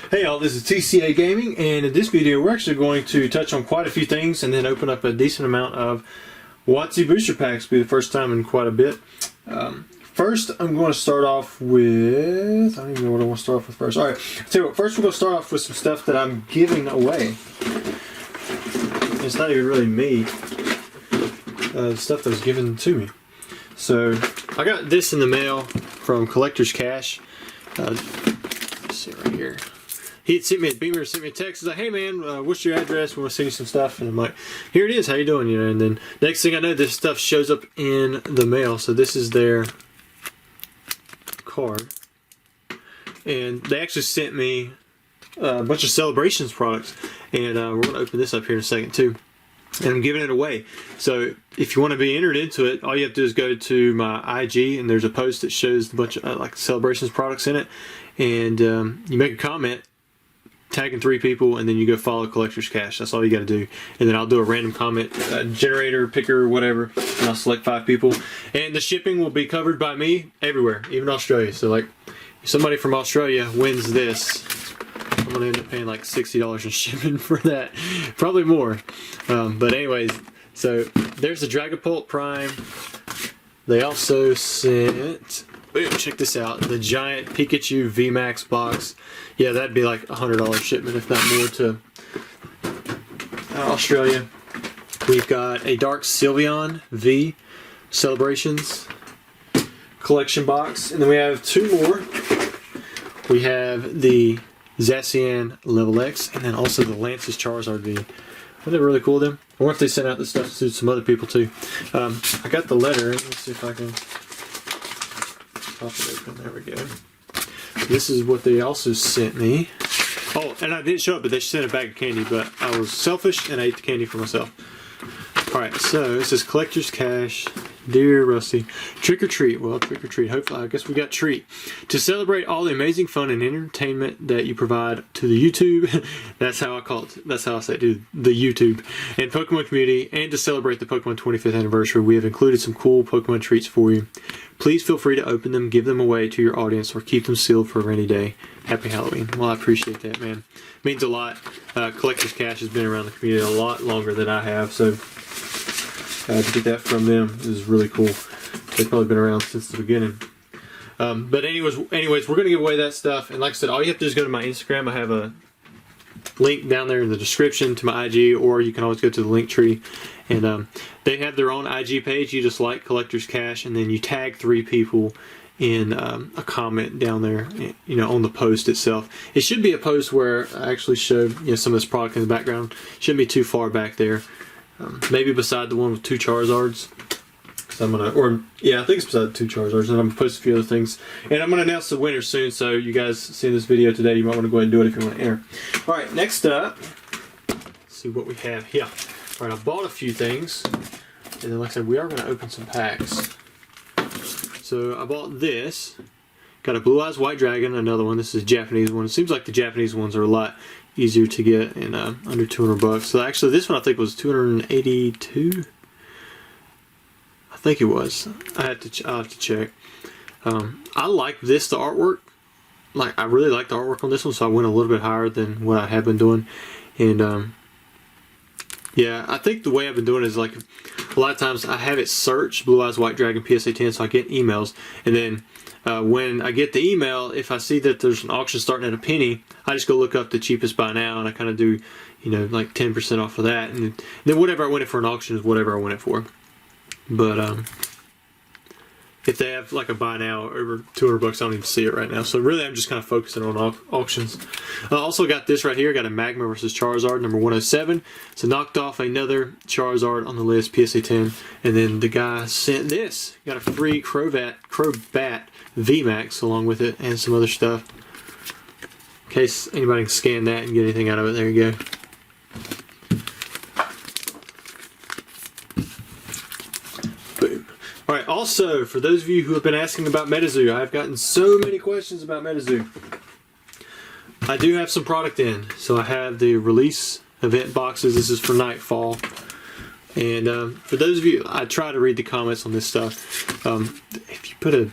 Hey y'all, this is TCA Gaming, and in this video we're actually going to touch on quite a few things and then open up a decent amount of WotC booster packs. It'll be the first time in quite a bit. First, I'm going to start off with... I don't even know what I want to start off with first. Alright, so first we're going to start off with some stuff that I'm giving away. It's not even really me. Stuff that was given to me. So, I got this in the mail from Collector's Cash. Let's see right here. He sent me a beamer, sent me a text. He's like, "Hey man, what's your address? We want to send you some stuff." And I'm like, "Here it is. How you doing?" You know. And then next thing I know, this stuff shows up in the mail. So this is their card, and they actually sent me a bunch of Celebrations products. And we're going to open this up here in a second too. And I'm giving it away. So if you want to be entered into it, all you have to do is go to my IG, and there's a post that shows a bunch of like Celebrations products in it, and you make a comment tagging 3 people, and then you go follow Collector's Cash. That's all you got to do. And then I'll do a random comment generator, picker, whatever, and I'll select 5 people. And the shipping will be covered by me everywhere, even Australia. So like, if somebody from Australia wins this, I'm gonna end up paying like $60 in shipping for that, probably more. But anyways, so there's the Dragapult Prime. They also sent, check this out, the giant Pikachu VMAX box. Yeah, that'd be like $100 shipment, if not more, to Australia. We've got a Dark Sylveon V Celebrations collection box, and then we have 2 more. We have the Zacian Level X, and then also the Lance's Charizard V. Wasn't that really cool of them? I wonder if they sent out this stuff to some other people too. I got the letter. Let's see if I can pop it open. There we go. This is what they also sent me. Oh, and I didn't show it, but they sent a bag of candy, but I was selfish and I ate the candy for myself. Alright, so this is Collector's Cash. Dear Rusty, trick or treat. Well, trick or treat. Hopefully, I guess we got treat. To celebrate all the amazing fun and entertainment that you provide to the YouTube, that's how I call it. That's how I say it, dude. The YouTube and Pokemon community, and to celebrate the Pokemon 25th anniversary, we have included some cool Pokemon treats for you. Please feel free to open them, give them away to your audience, or keep them sealed for a rainy day. Happy Halloween. Well, I appreciate that, man. It means a lot. Collector's Cash has been around the community a lot longer than I have, so to get that from them is really cool. They've probably been around since the beginning. But anyways, we're going to give away that stuff. And like I said, all you have to do is go to my Instagram. I have a link down there in the description to my IG, or you can always go to the link tree. And they have their own IG page. You just like Collector's Cash, and then you tag 3 people in a comment down there, you know, on the post itself. It should be a post where I actually show, you know, some of this product in the background. Shouldn't be too far back there. Maybe beside the one with 2 Charizards. So I'm gonna, or yeah, I think it's beside 2 Charizards, and I'm gonna post a few other things. And I'm gonna announce the winner soon. So you guys seeing this video today, you might want to go ahead and do it if you want to enter. All right, next up, let's see what we have here. All right, I bought a few things, and then like I said, we are gonna open some packs. So I bought this. Got a Blue Eyes White Dragon, another one. This is a Japanese one. It seems like the Japanese ones are a lot easier to get, and under $200. So actually, this one I think was $282. I think it was. I'll have to check. I like this, the artwork. Like, I really like the artwork on this one, so I went a little bit higher than what I have been doing. And yeah, I think the way I've been doing is like a lot of times I have it search Blue Eyes White Dragon PSA 10, so I get emails, and then when I get the email, if I see that there's an auction starting at a penny, I just go look up the cheapest buy now, and I kind of do, you know, like 10% off of that, and then whatever I win it for an auction is whatever I win it for. But if they have like a buy now over $200, I don't even see it right now. So really, I'm just kind of focusing on auctions. I also got this right here. Got a Magma versus Charizard number 107. So knocked off another Charizard on the list, PSA 10. And then the guy sent this. Got a free Crobat VMAX along with it, and some other stuff. In case anybody can scan that and get anything out of it, there you go. Boom. Alright, also, for those of you who have been asking about Metazoo, I've gotten so many questions about Metazoo. I do have some product in. So I have the release event boxes. This is for NightFall. And for those of you, I try to read the comments on this stuff. If you put a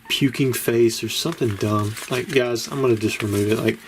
puking face or something dumb, like, guys, I'm going to just remove it. Like,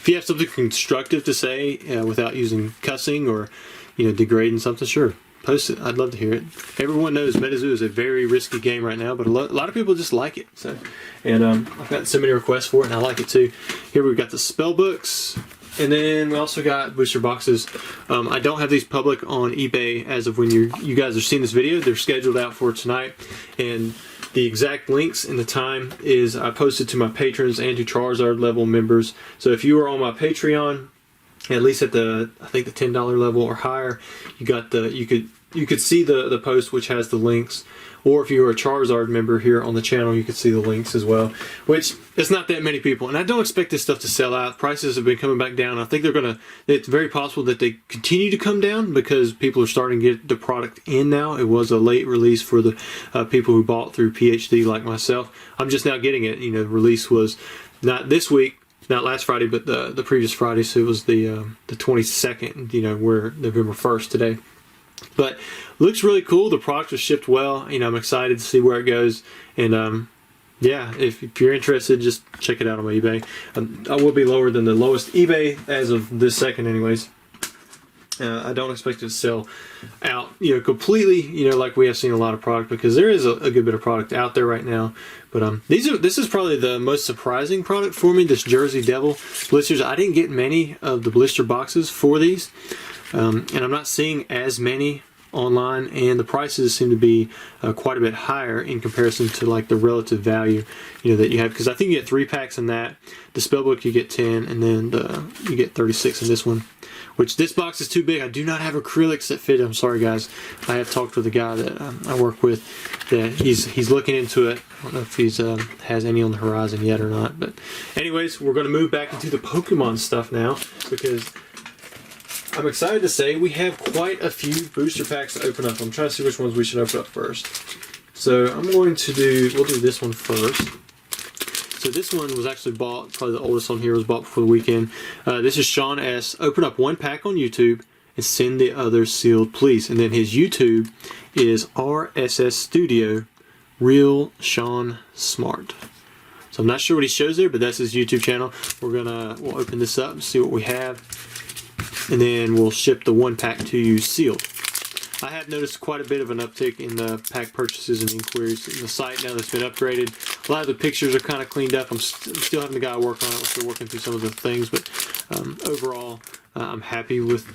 if you have something constructive to say without using cussing or degrading something, sure, post it. I'd love to hear it. Everyone knows Metazoo is a very risky game right now, but a lot of people just like it. So, and I've got so many requests for it, and I like it too. Here we've got the spell books, and then we also got booster boxes. I don't have these public on eBay as of when you guys are seeing this video. They're scheduled out for tonight, and the exact links and the time is I posted to my patrons and to Charizard level members. So if you are on my Patreon, at least at I think the $10 level or higher, you could see the post which has the links. Or if you're a Charizard member here on the channel, you could see the links as well. Which, it's not that many people. And I don't expect this stuff to sell out. Prices have been coming back down. I think it's very possible that they continue to come down because people are starting to get the product in now. It was a late release for the people who bought through PhD like myself. I'm just now getting it. The release was not this week, not last Friday, but the previous Friday. So it was the 22nd, we're November 1st today. But looks really cool. The product was shipped well. I'm excited to see where it goes. And yeah, if you're interested, just check it out on my eBay. I will be lower than the lowest eBay as of this second anyways. I don't expect it to sell out completely, like we have seen a lot of product, because there is a good bit of product out there right now. But this is probably the most surprising product for me, this Jersey Devil blisters. I didn't get many of the blister boxes for these. And I'm not seeing as many online, and the prices seem to be quite a bit higher in comparison to like the relative value that you have, because I think you get 3 packs in that. The spellbook you get 10, and then you get 36 in this one, which this box is too big. I do not have acrylics that fit. I'm sorry guys. I have talked with a guy that I work with that he's looking into it. I don't know if he's has any on the horizon yet or not, but anyways, we're going to move back into the Pokemon stuff now, because I'm excited to say we have quite a few booster packs to open up. I'm trying to see which ones we should open up first. So we'll do this one first. So this one was actually bought, probably the oldest on here was bought before the weekend. This is Sean S. Open up 1 pack on YouTube and send the others sealed, please. And then his YouTube is RSS Studio Real Sean Smart. So I'm not sure what he shows there, but that's his YouTube channel. We'll open this up and see what we have, and then we'll ship the 1 pack to you sealed. I have noticed quite a bit of an uptick in the pack purchases and inquiries in the site now that's been upgraded. A lot of the pictures are kind of cleaned up. I'm still having the guy work on it. We're still working through some of the things, but overall, I'm happy with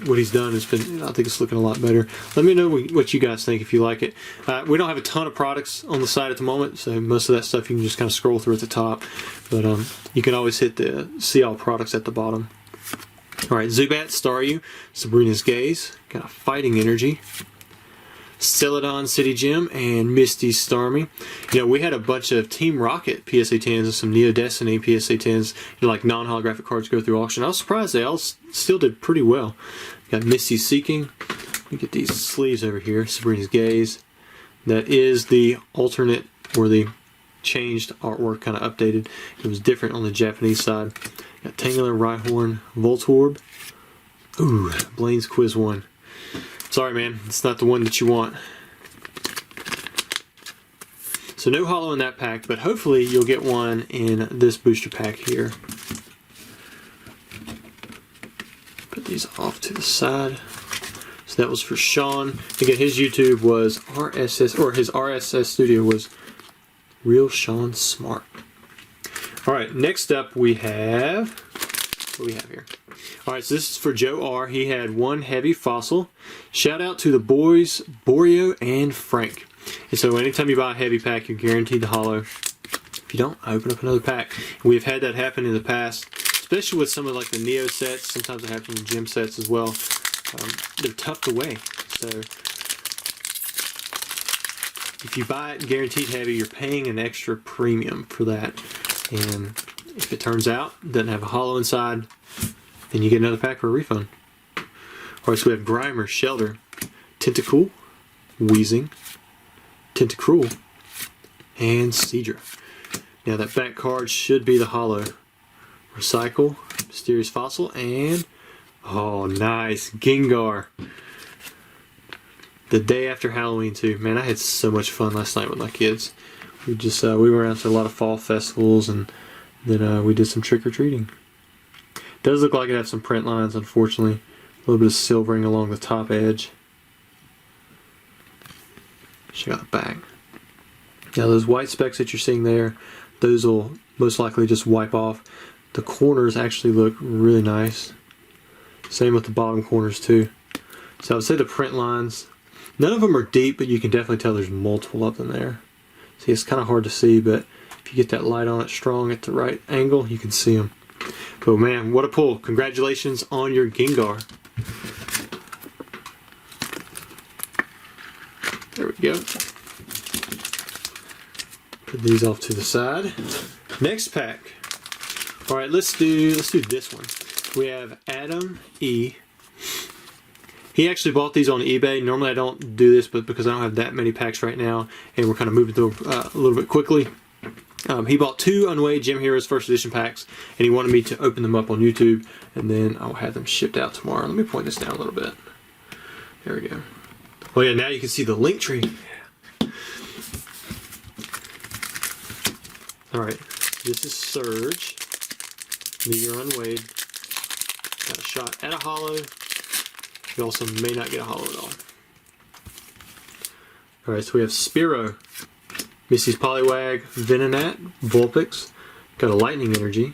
what he's done. I think it's looking a lot better. Let me know what you guys think if you like it. We don't have a ton of products on the site at the moment, so most of that stuff you can just kind of scroll through at the top. But you can always hit the see all products at the bottom. Alright, Zubat, Staryu, Sabrina's Gaze, got a Fighting Energy, Celadon City Gym, and Misty Starmie. We had a bunch of Team Rocket PSA 10s and some Neo Destiny PSA 10s, like non-holographic cards go through auction. I was surprised they all still did pretty well. Got Misty Seeking. Let me get these sleeves over here. Sabrina's Gaze. That is the alternate, or the changed artwork, kind of updated. It was different on the Japanese side. Got Tangela, Rhyhorn, Voltorb. Ooh, Blaine's Quiz 1. Sorry, man, it's not the one that you want. So no holo in that pack, but hopefully you'll get one in this booster pack here. Put these off to the side. So that was for Sean. Again, his YouTube was RSS, or his RSS Studio was Real Sean Smart. Alright, next up we have, what do we have here? Alright, so this is for Joe R. He had 1 heavy fossil. Shout out to the boys, Borio and Frank. And so anytime you buy a heavy pack, you're guaranteed the holo. If you don't, open up another pack. We've had that happen in the past, especially with some of like the Neo sets. Sometimes it happens in gym sets as well. They're tough to weigh. So if you buy it guaranteed heavy, you're paying an extra premium for that. And if it turns out it doesn't have a holo inside, then you get another pack for a refund. Alright, so we have Grimer, Shelter, Tentacool, Weezing, Tentacruel, and Seadra. Now that back card should be the holo. Recycle, Mysterious Fossil, and oh nice, Gengar. The day after Halloween too. Man, I had so much fun last night with my kids. We just we went out to a lot of fall festivals, and then we did some trick-or-treating. Does look like it has some print lines, unfortunately. A little bit of silvering along the top edge. Check out the back. Now those white specks that you're seeing there, those will most likely just wipe off. The corners actually look really nice. Same with the bottom corners too. So I would say the print lines, none of them are deep, but you can definitely tell there's multiple of them there. See, it's kind of hard to see, but if you get that light on it strong at the right angle, you can see them. But man, what a pull. Congratulations on your Gengar. There we go. Put these off to the side. Next pack. All right, let's do this one. We have Adam E. He actually bought these on eBay. Normally I don't do this, but because I don't have that many packs right now, and we're kind of moving through a little bit quickly. He bought 2 Unweighed Gym Heroes first edition packs, and he wanted me to open them up on YouTube, and then I'll have them shipped out tomorrow. Let me point this down a little bit. There we go. Oh yeah, now you can see the link tree. Alright, this is Surge. Meteor Unweighed. Got a shot at a holo. You also may not get a holo at all. Alright, so we have Spearow, Missy's Poliwag, Venonat, Vulpix, got a Lightning Energy,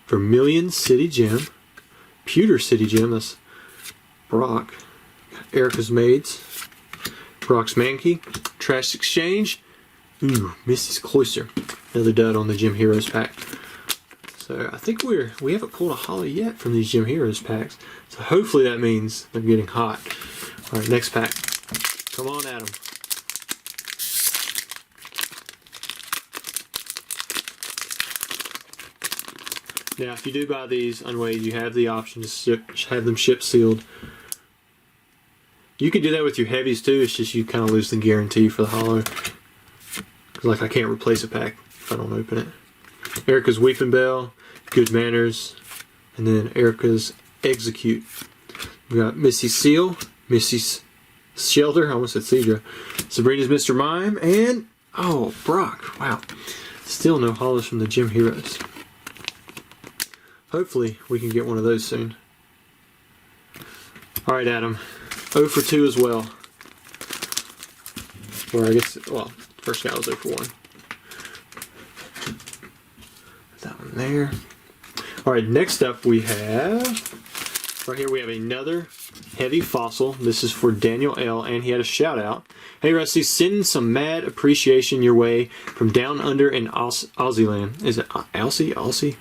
Vermilion City Gem, Pewter City Gem, that's Brock, Erica's Maids, Brock's Mankey, Trash Exchange, ooh, Missy's Cloyster, another dud on the Gym Heroes pack. So I think we haven't pulled a holo yet from these Gym Heroes packs. So hopefully that means they're getting hot. Alright, next pack. Come on, Adam. Now, if you do buy these unweighed, you have the option to have them ship sealed. You can do that with your heavies too, it's just you kind of lose the guarantee for the holo. Like, I can't replace a pack if I don't open it. Erica's Weeping Bell, Good Manners, and then Erica's Execute. We got Missy's Seal, Missy's Shelter, I almost said Cedra, Sabrina's Mr. Mime, and, oh, Brock. Wow. Still no holos from the Gym Heroes. Hopefully we can get one of those soon. Alright, Adam. 0 for 2 as well. Or I guess, well, first guy was 0 for 1. That one there. Alright, next up we have, right here we have another heavy fossil. This is for Daniel L. and he had a shout out. Hey Rusty, send some mad appreciation your way from down under in Aussie land. Is it Aussie?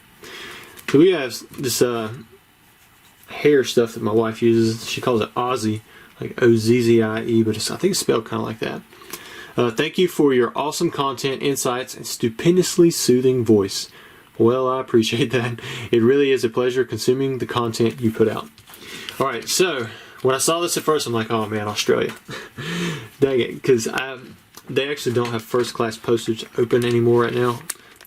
So we have this hair stuff that my wife uses. She calls it Aussie, like O-Z-Z-I-E, but I think it's spelled kind of like that. Thank you for your awesome content, insights, and stupendously soothing voice. Well, I appreciate that. It really is a pleasure consuming the content you put out. Alright, so when I saw this at first, I'm like, oh man, Australia. Dang it, because they actually don't have first class postage open anymore right now,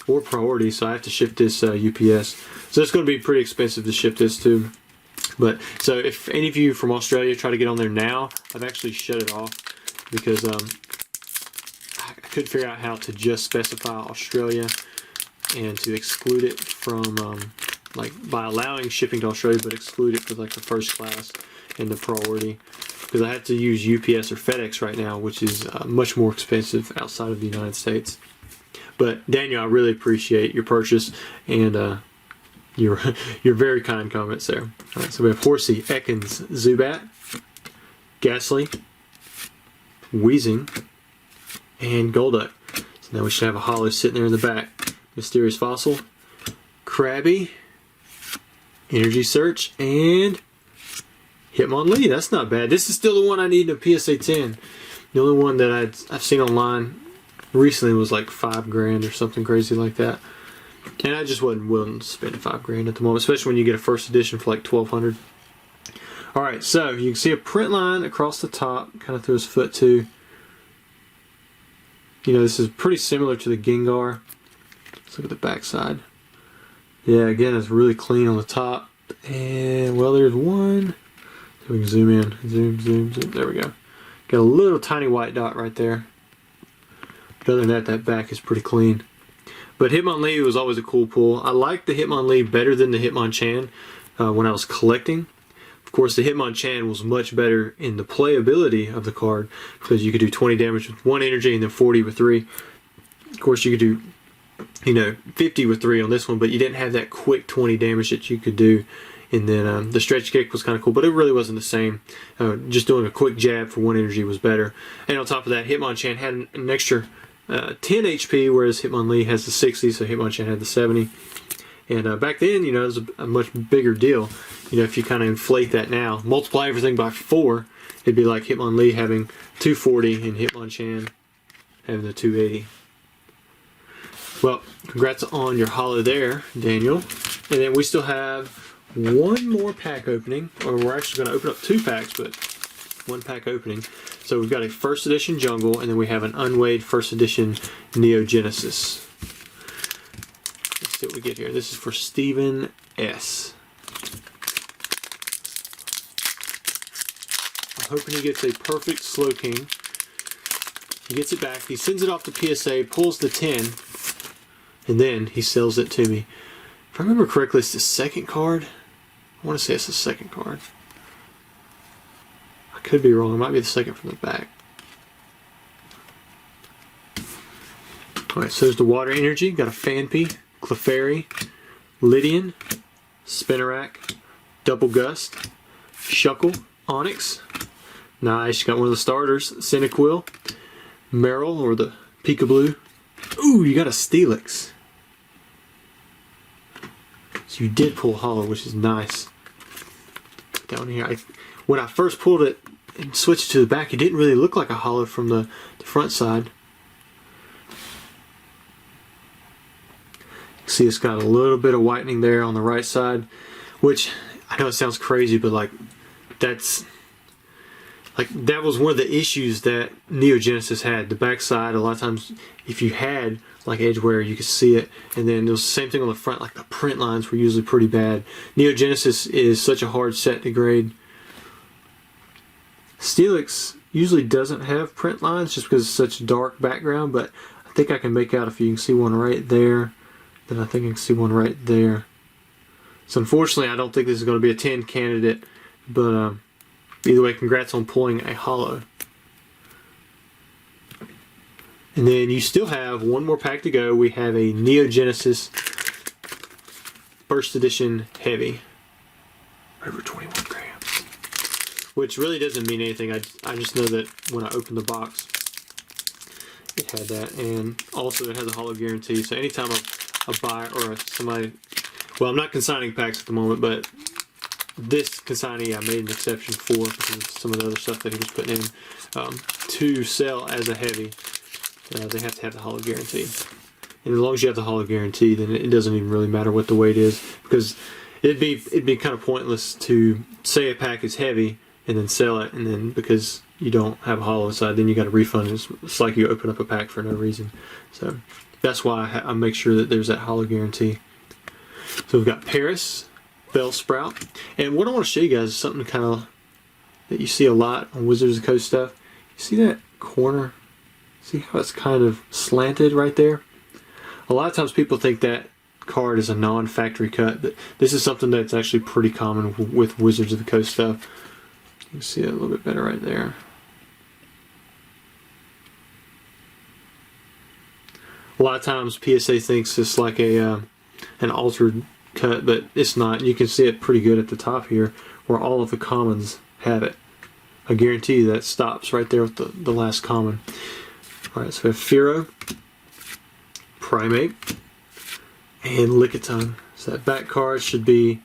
or priority, so I have to ship this UPS. So it's going to be pretty expensive to ship this too. But so if any of you from Australia try to get on there now, I've actually shut it off because I couldn't figure out how to just specify Australia and to exclude it from like by allowing shipping to Australia, but exclude it for like the first class and the priority, because I have to use UPS or FedEx right now, which is much more expensive outside of the United States. But Daniel, I really appreciate your purchase and your very kind comments there. All right, so we have Horsey, Ekans, Zubat, Ghastly, Weezing, and Golduck. So now we should have a holo sitting there in the back. Mysterious Fossil, Krabby, Energy Search, and Hitmonlee. That's not bad. This is still the one I need in a PSA 10. The only one that I've seen online recently was like $5,000 or something crazy like that. And I just wasn't willing to spend $5,000 at the moment, especially when you get a first edition for like $1,200. Alright, so you can see a print line across the top, kind of through his foot too. You know, this is pretty similar to the Gengar. Let's look at the back side. Yeah, again, it's really clean on the top. And, well, there's one. So we can zoom in. Zoom. There we go. Got a little tiny white dot right there. But other than that, that back is pretty clean. But Hitmonlee was always a cool pull. I liked the Hitmonlee better than the Hitmonchan when I was collecting. Of course, the Hitmonchan was much better in the playability of the card because you could do 20 damage with 1 energy and then 40 with 3. Of course, you could do, you know, 50 with 3 on this one, but you didn't have that quick 20 damage that you could do. And then the stretch kick was kind of cool, but it really wasn't the same. Just doing a quick jab for 1 energy was better. And on top of that, Hitmonchan had an extra 10 HP, whereas Hitmonlee has the 60, so Hitmonchan had the 70. And back then, you know, it was a much bigger deal. You know, if you kind of inflate that now, multiply everything by 4, it'd be like Hitmonlee having 240 and Hitmonchan having the 280. Well, congrats on your holo there, Daniel. And then we still have one more pack opening, or we're actually going to open up 2 packs, but 1 pack opening. So we've got a first edition Jungle, and then we have an unweighed first edition Neogenesis. Let's see what we get here. This is for Stephen S. I'm hoping he gets a perfect Slowking. He gets it back, he sends it off to PSA, pulls the 10, and then he sells it to me. If I remember correctly, it's the second card. I want to say it's the second card. I could be wrong. It might be the second from the back. Alright, so there's the Water Energy. Got a Phanpy, Clefairy, Lydian, Spinarak, Double Gust, Shuckle, Onyx. Nice. Got one of the starters. Cyndaquil, Meryl, or the Peekaboo. Ooh, you got a Steelix. So you did pull holo, which is nice. Down here, when I first pulled it and switched to the back, it didn't really look like a holo from the front side. See, it's got a little bit of whitening there on the right side, which I know it sounds crazy, but like that was one of the issues that Neogenesis had. The back side, a lot of times, if you had like edge wear, you could see it, and then it was the same thing on the front. Like the print lines were usually pretty bad. Neogenesis is such a hard set to grade. Steelix usually doesn't have print lines just because it's such a dark background, but I think I can make out if you can see one right there. Then I think I can see one right there. So unfortunately, I don't think this is going to be a 10 candidate, but either way, congrats on pulling a holo. And then you still have one more pack to go. We have a Neogenesis First Edition Heavy. Over 21 grams. Which really doesn't mean anything. I just know that when I opened the box, it had that. And also it has a holo guarantee. So anytime a buyer or somebody... Well, I'm not consigning packs at the moment, but this consignee I made an exception for because of some of the other stuff that he was putting in. To sell as a heavy, they have to have the holo guarantee. And as long as you have the holo guarantee, then it doesn't even really matter what the weight is, because it'd be kind of pointless to say a pack is heavy and then sell it, and then because you don't have a holo inside, then you got to refund it. It's like you open up a pack for no reason. So that's why I make sure that there's that holo guarantee. So we've got Paris, Bellsprout, and what I want to show you guys is something kind of that you see a lot on Wizards of the Coast stuff. You see that corner? See how it's kind of slanted right there? A lot of times people think that card is a non-factory cut, but this is something that's actually pretty common with Wizards of the Coast stuff. You can see it a little bit better right there. A lot of times PSA thinks it's like an altered cut, but it's not. You can see it pretty good at the top here where all of the commons have it. I guarantee you that stops right there with the last common. Alright, so we have Fearow, Primate, and Lickitung. So that back card should be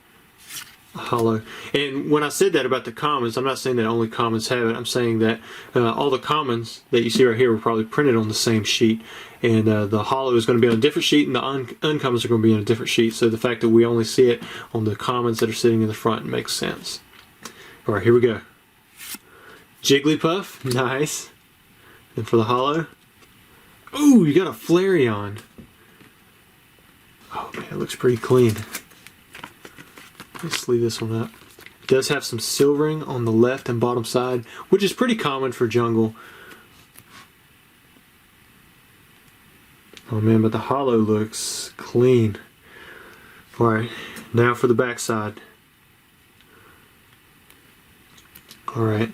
a holo. And when I said that about the commons, I'm not saying that only commons have it. I'm saying that all the commons that you see right here were probably printed on the same sheet. And the holo is going to be on a different sheet, and the uncommons are going to be on a different sheet. So the fact that we only see it on the commons that are sitting in the front makes sense. Alright, here we go. Jigglypuff, nice. And for the holo, ooh, you got a Flareon. Oh man, it looks pretty clean. Let's leave this one up. It does have some silvering on the left and bottom side, which is pretty common for jungle. Oh man, but the hollow looks clean. Alright, now for the back side. Alright,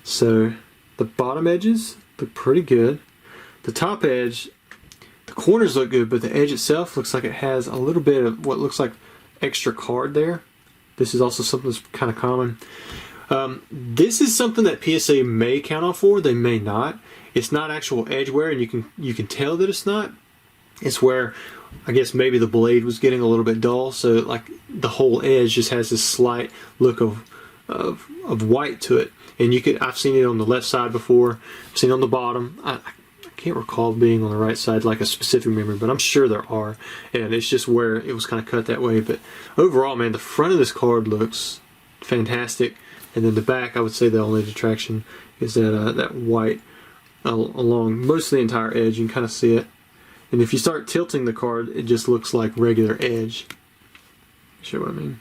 so the bottom edges look pretty good. The top edge, the corners look good, but the edge itself looks like it has a little bit of what looks like extra card there. This is also something that's kind of common. This is something that PSA may count on for, they may not. It's not actual edge wear, and you can tell that it's not. It's where I guess maybe the blade was getting a little bit dull, so like the whole edge just has this slight look of white to it. And I've seen it on the left side before. I've seen it on the bottom. I can't recall being on the right side like a specific memory, but I'm sure there are. And it's just where it was kind of cut that way. But overall, man, the front of this card looks fantastic. And then the back, I would say the only detraction is that white along most of the entire edge. You can kind of see it. And if you start tilting the card, it just looks like regular edge. Show what I mean.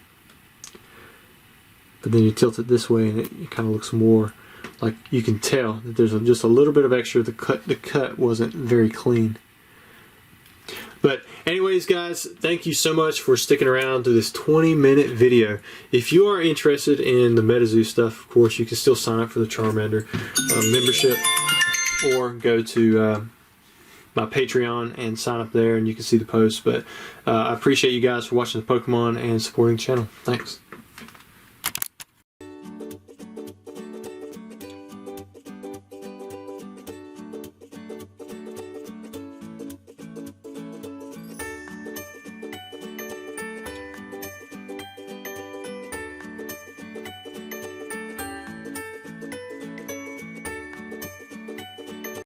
But then you tilt it this way and it kind of looks more like you can tell that there's just a little bit of extra. The cut wasn't very clean. But anyways, guys, thank you so much for sticking around to this 20-minute video. If you are interested in the Metazoo stuff, of course, you can still sign up for the Charmander membership, or go to my Patreon and sign up there, and you can see the posts. But I appreciate you guys for watching the Pokemon and supporting the channel. Thanks.